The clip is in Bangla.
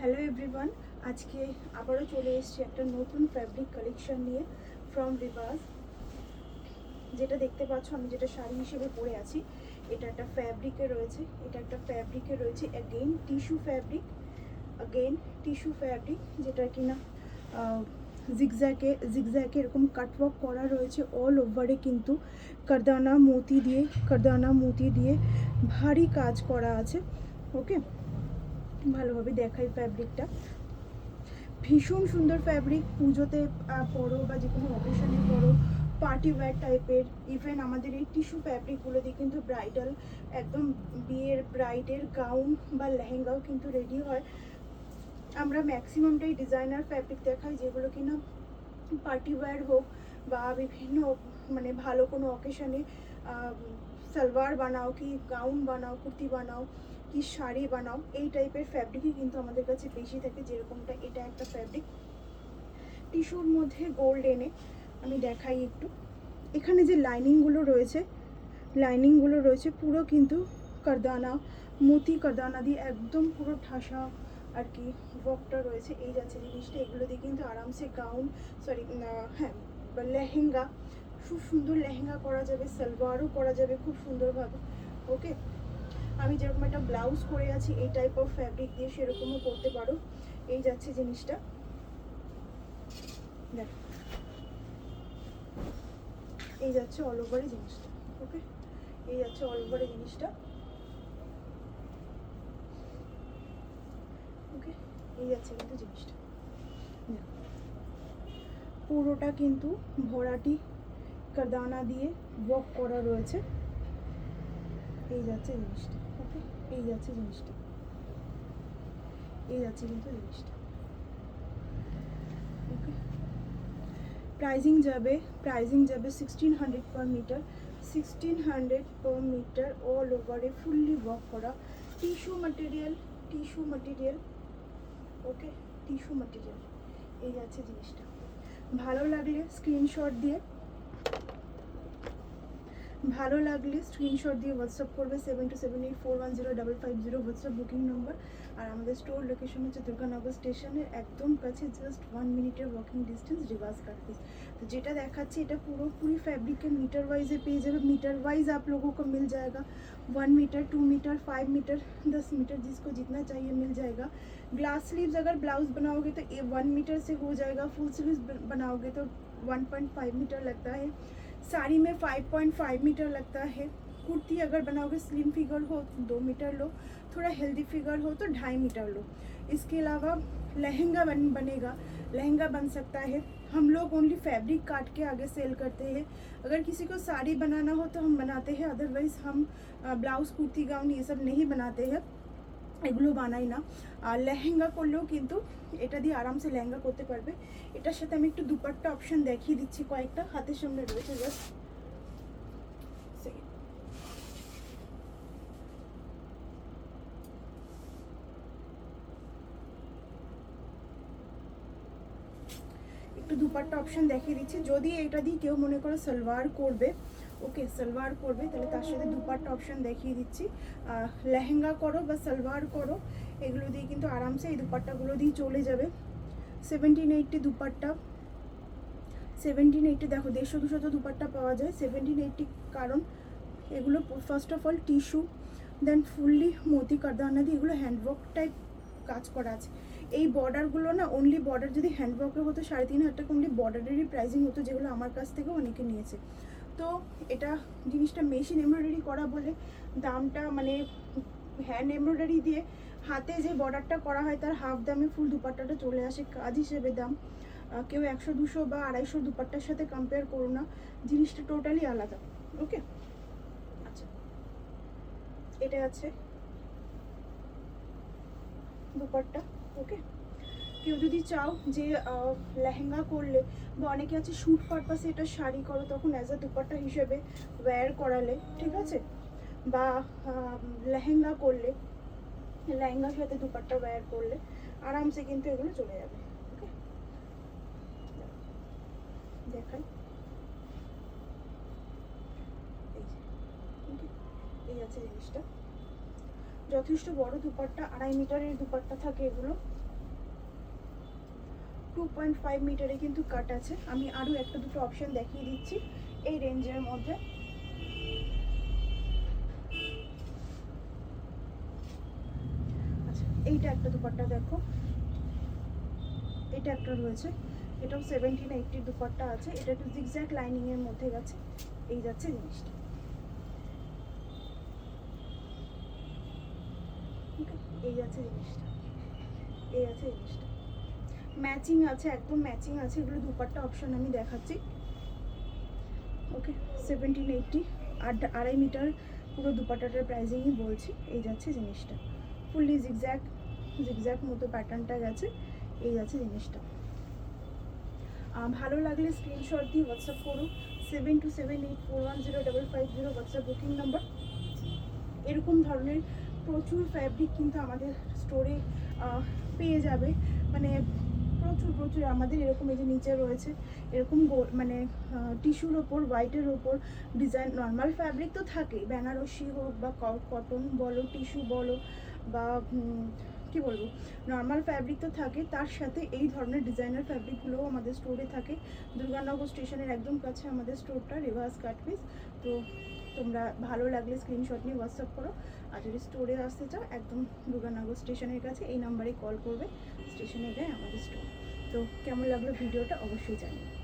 হ্যালো এভরিওয়ান, আজকে আবারও চলে এসেছি একটা নতুন ফ্যাব্রিক কালেকশন নিয়ে ফ্রম রিভাজ। যেটা দেখতে পাচ্ছ আমি যেটা শাড়ি হিসেবে পরে আছি, এটা একটা ফ্যাব্রিকে রয়েছে, অ্যাগেইন টিস্যু ফ্যাব্রিক, যেটা কিনা জিগজ্যাকে এরকম কাটওয়ার্ক করা রয়েছে অল ওভারে, কিন্তু কারদানা মোতি দিয়ে ভারী কাজ করা আছে। ওকে, ভালোভাবে দেখাই ফ্যাব্রিকটা। ভীষণ সুন্দর ফ্যাব্রিক, পুজোতে পরো বা যে কোনো অকেশনে পরো, পার্টি ওয়্যার টাইপের। ইভেন আমাদের এই টিস্যু ফ্যাব্রিকগুলো দিয়ে কিন্তু ব্রাইডাল, একদম বিয়ের ব্রাইডের গাউন বা লেহেঙ্গাও কিন্তু রেডি হয়। আমরা ম্যাক্সিমামটাই ডিজাইনার ফ্যাব্রিক দেখাই, যেগুলো কিনা পার্টি ওয়্যার হোক বা বিভিন্ন মানে ভালো কোনো অকেশনে সালোয়ার বানাও, কি গাউন বানাও, কুর্তি বানাও, কি শাড়ি বানাও, এই টাইপের ফ্যাব্রিকই কিন্তু আমাদের কাছে বেশি থাকে। যেরকমটা এটা একটা ফ্যাব্রিক টিস্যুর মধ্যে গোল্ড এনে আমি দেখাই একটু। এখানে যে লাইনিংগুলো রয়েছে পুরো কিন্তু কারদানা দিয়ে একদম পুরো ঠাসা আর কি ওয়ার্কটা রয়েছে। এই যাচ্ছে জিনিসটা, এগুলো দিয়ে কিন্তু আরামসে গাউন লেহেঙ্গা, খুব সুন্দর লেহেঙ্গা করা যাবে, সালোয়ারও করা যাবে খুব সুন্দরভাবে। ওকে, আমি যেরকম একটা ব্লাউজ করে আছি এই টাইপ অফ ফ্যাব্রিক দিয়ে সেরকমও করতে পারো। এই যাচ্ছে জিনিসটা, দেখো এই যাচ্ছে অল ওভারে জিনিসটা। ওকে, এই যাচ্ছে অল ওভারে জিনিসটা। ওকে, এই যাচ্ছে কিন্তু জিনিসটা, পুরোটা কিন্তু ভরাটি কারদানা দিয়ে ওয়ার্ক করা রয়েছে। এই যাচ্ছে জিনিসটা। ওকে, এই যাচ্ছে জিনিসটা, এই যাচ্ছে কিন্তু জিনিসটা। ওকে, প্রাইজিং যাবে 1600 per meter, 1600 per meter, all ওভারে ফুললি ওয়ার্ক করা tissue material. Okay, tissue material. এই যাচ্ছে জিনিসটা। ভালো লাগলে স্ক্রিনশট দিয়ে হোয়াটসঅ্যাপ করবে 7278410550 হোয়াটসঅ্যাপ বুকিং নম্বর। আর আমাদের স্টোর লোকেশন হচ্ছে দুর্গানগর স্টেশনের একদম কাছে, জাস্ট 1 মিনিটের ওয়াকিং ডিস্টেন্স রিভাজ কাটপিস। तो যেটা দেখাচ্ছি এটা পুরোপুরি ফ্যাব্রিকের মিটার वाइजे পেয়ে যাবে। मीटर वाइज आप लोगों को मिल जाएगा, 1 मीटर, 2 मीटर, 5 मीटर, 10 मीटर, जिसको जितना चाहिए मिल जाएगा। ग्लास स्लीव्स अगर ब्लाउज बनाओगे तो ये 1 मीटर से हो जाएगा, फुल स्लीव्स बनाओगे तो 1.5 मीटर लगता है, साड़ी में 5.5 मीटर लगता है। कुर्ती अगर बनाओगे स्लिम फिगर हो 2 मीटर लो, थोड़ा हेल्दी फिगर हो तो 2.5 मीटर लो। इसके अलावा लहंगा बनेगा, लहंगा बन सकता है। हम लोग ओनली फैब्रिक काट के आगे सेल करते हैं। अगर किसी को साड़ी बनाना हो तो हम बनाते हैं, अदरवाइज़ हम ब्लाउज, कुर्ती, गाउन ये सब नहीं बनाते हैं, এগুলো বানাই না। আর লেহেঙ্গা করলেও কিন্তু এটা দিয়ে আরামসে লেহেঙ্গা করতে পারবে। এটার সাথে আমি একটু দুপাট্টা অপশন দেখিয়ে দিচ্ছি, কয়েকটা হাতের সামনে রয়েছে, জাস্ট একটু দুপাট্টা অপশন দেখিয়ে দিচ্ছি। যদি এটা দিয়ে কেউ মনে করো সালোয়ার করবে, ওকে সালোয়ার করবে, তাহলে তার সাথে দুপাট্টা অপশন দেখিয়ে দিচ্ছি। লেহেঙ্গা করো বা সালোয়ার করো, এগুলো দিয়ে কিন্তু আরামসে এই দুপাট্টাগুলো দিয়ে চলে যাবে। 1780 দুপাট্টা, 1780 দেখো 150-200 দুপাট্টা পাওয়া যায় 1780, কারণ এগুলো first of all tissue, then fully মোতি কারদানা দিয়ে এগুলো হ্যান্ডওয়ার্ক টাইপ কাজ করা আছে। এই বর্ডারগুলো না, অনলি বর্ডার যদি হ্যান্ডওয়ার্কের হতো 3500 টাকা অনলি বর্ডারেরই প্রাইসিং হতো, যেগুলো আমার কাছ থেকেও অনেকে নিয়েছে। তো এটা জিনিসটা মেশিন এমব্রয়ডারি করা বলে দামটা, মানে হ্যান্ড এমব্রয়ডারি দিয়ে হাতে যে বর্ডারটা করা হয় তার হাফ দামে ফুল দুপাট্টাটা চলে আসে, কাজ হিসেবে দাম। কেউ 100-200 বা 250 দুপাট্টার সাথে কম্পেয়ার করো না, জিনিসটা টোটালি আলাদা। ওকে, আচ্ছা এটা আছে দুপাট্টা। ওকে, কেউ যদি চাও যে লেহেঙ্গা করলে বা অনেকে আছে শ্যুট পারপাসে এটা শাড়ি করো, তখন অ্যাজ আ দুপাট্টা হিসেবে ওয়্যার করালে, ঠিক আছে, বা লেহেঙ্গা করলে, লেহেঙ্গার সাথে দুপাট্টা ওয়্যার করলে আরামসে কিন্তু এগুলো চলে যাবে। ওকে, দেখাই এই আছে জিনিসটা। যথেষ্ট বড় দুপাট্টা, 2.5 মিটারের দুপাট্টা থাকে এগুলো। 2.5 মিটারে কিন্তু কাট আছে। আমি আরও একটা দুটো অপশন দেখিয়ে দিচ্ছি এই রেঞ্জের মধ্যে। আচ্ছা, এইটা একটা দুপাট্টা দেখো, এটা একটা রয়েছে, এটাও 1780 দুপাট্টা আছে। এটা একটু জিগজ্যাগ লাইনিংয়ের মধ্যে গেছে, এই যাচ্ছে জিনিসটা। এই যাচ্ছে জিনিসটা, এই আছে জিনিসটা, ম্যাচিং আছে, একদম ম্যাচিং আছে। এগুলো দুপাট্টা অপশন আমি দেখাচ্ছি। ওকে, 1780 আর 2.5 মিটার পুরো দুপাট্টাটার প্রাইজিংই বলছি। এই যাচ্ছে জিনিসটা, ফুললি জিগজ্যাগ জিগজ্যাগ মতো প্যাটার্নটা গেছে, এই যাচ্ছে জিনিসটা। ভালো লাগলে স্ক্রিনশট দিয়ে হোয়াটসঅ্যাপ করুন 7278410550 হোয়াটসঅ্যাপ বুকিং নাম্বার। এরকম ধরনের প্রচুর ফ্যাব্রিক কিন্তু আমাদের স্টোরে পেয়ে যাবে, মানে প্রচুর প্রচুর। আমাদের এরকম এই যে নিচে রয়েছে এরকম মানে টিস্যুর ওপর হোয়াইটের ওপর ডিজাইন। নর্মাল ফ্যাব্রিক তো থাকেই, বেনারসি হোক বা কটন বলো, টিস্যু বলো, বা কি বলবো, নর্মাল ফ্যাব্রিক তো থাকে, তার সাথে এই ধরনের ডিজাইনার ফ্যাব্রিকগুলোও আমাদের স্টোরে থাকে। দুর্গানগর স্টেশনের একদম কাছে আমাদের স্টোরটা, রিভার্স কাট পিস। তো তোমরা ভালো লাগলে স্ক্রিনশট নিয়ে হোয়াটসঅ্যাপ করো। আর যদি স্টোরে আসতে চাও একদম দুর্গানগর স্টেশনের কাছে এই নাম্বারে কল করবে, স্টেশনে গিয়ে আমাদের স্টোর। তো কেমন লাগলো ভিডিওটা অবশ্যই জানিও।